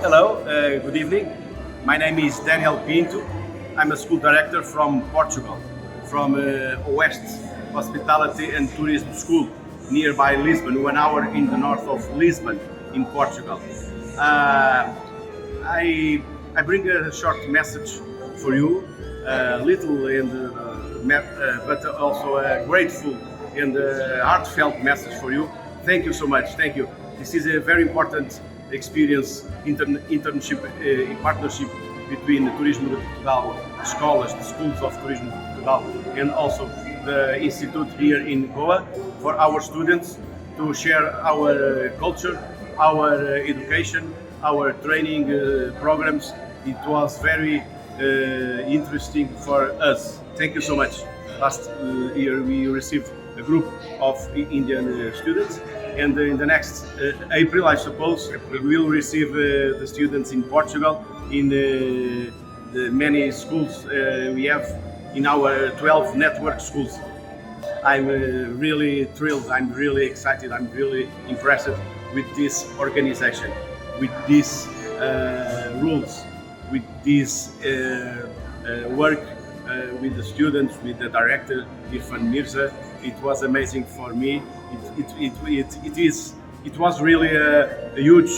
Hello, good evening. My name is Daniel Pinto. I'm a school director from Portugal, from West Hospitality and Tourism School, nearby Lisbon, 1 hour in the north of Lisbon, in Portugal. I bring a short message for you, little and but also a grateful and heartfelt message for you. Thank you so much. Thank you. This is a very important experience, internship, partnership between the Turismo de Portugal, escolas, the schools of Turismo de Portugal, and also the institute here in Goa for our students to share our culture, our education, our training programs. It was very interesting for us. Thank you so much. Last year we received a group of Indian students, and in the next April, I suppose, we will receive the students in Portugal in the many schools we have in our 12 network schools. I'm really thrilled, I'm really excited, I'm really impressed with this organization, with these rules, with this work with the students, with the director, Irfan Mirza. It was amazing for me. It was really a huge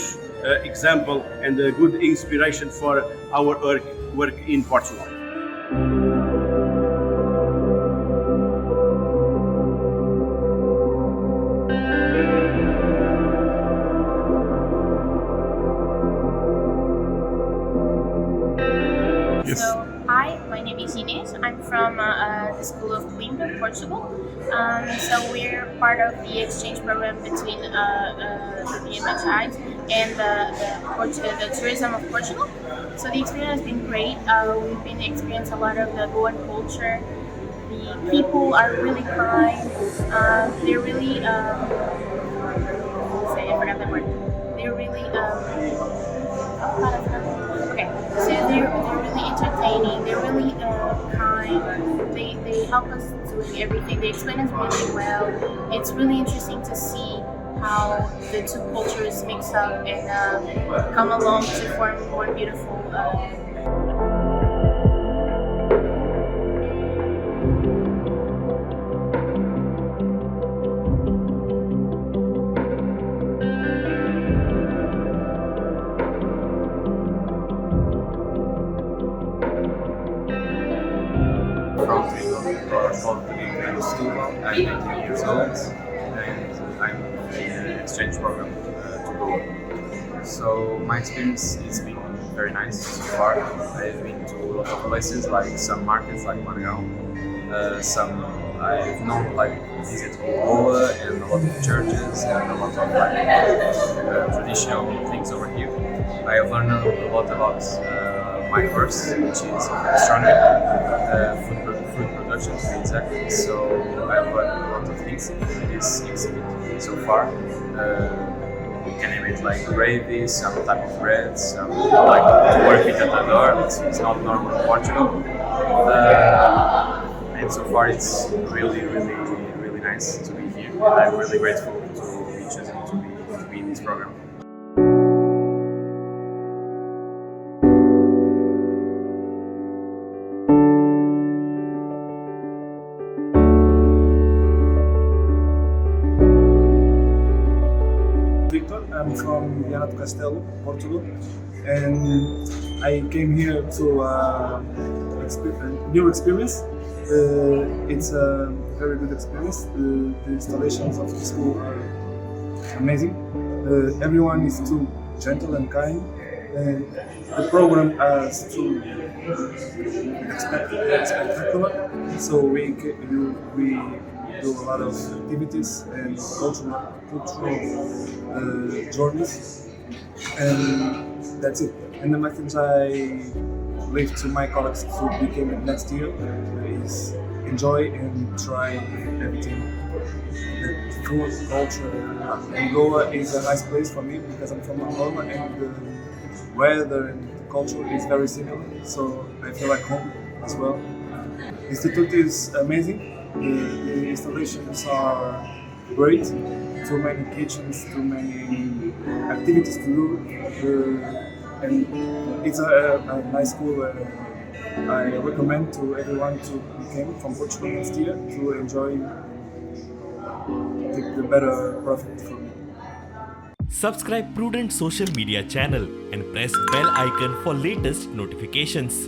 example and a good inspiration for our work in Portugal. Yes. So, hi, my name is Inês. I'm from the School of Coimbra, Portugal. So we're part of the exchange program between the BMHIs and the tourism of Portugal. So the experience has been great. We've been experiencing a lot of the Goan culture. The people are really kind. They're really I forgot that word. They're really okay. So they're really entertaining. They're really kind. They help us doing everything. They explain us really well. It's really interesting to see how the two cultures mix up and come along to form one beautiful. From Portuguese school. I'm 18 years old and I'm in an exchange program to Goa. So my experience has been very nice so far. I've been to a lot of places, like some markets like Margão. Some I've known like visit Goa and a lot of churches and a lot of like traditional things over here. I have learned a lot about my course, which is gastronomy, food production to be exact. So I've learned a lot of things in this exhibit so far. We can name it like gravy, some type of bread, some like to work with atador. It's not normal in Portugal. And so far it's really nice to be here. And I'm really grateful to be chosen to be in this program. I'm from Viana do Castelo, Portugal, and I came here to a new experience. It's a very good experience. The installations of the school are amazing. Everyone is too gentle and kind, and the program is too spectacular. So we do a lot of activities and cultural journeys, and that's it. And the message I leave to my colleagues to become next year is enjoy and try everything. The food, culture, and Goa is a nice place for me because I'm from Angola, and the weather and the culture is very similar, so I feel like home as well. The institute is amazing. The installations are great. Too many kitchens, too many activities to do. and it's a nice school. I recommend to everyone to come from Portugal next year to enjoy, take the better profit from it. Subscribe Prudent social media channel and press bell icon for latest notifications.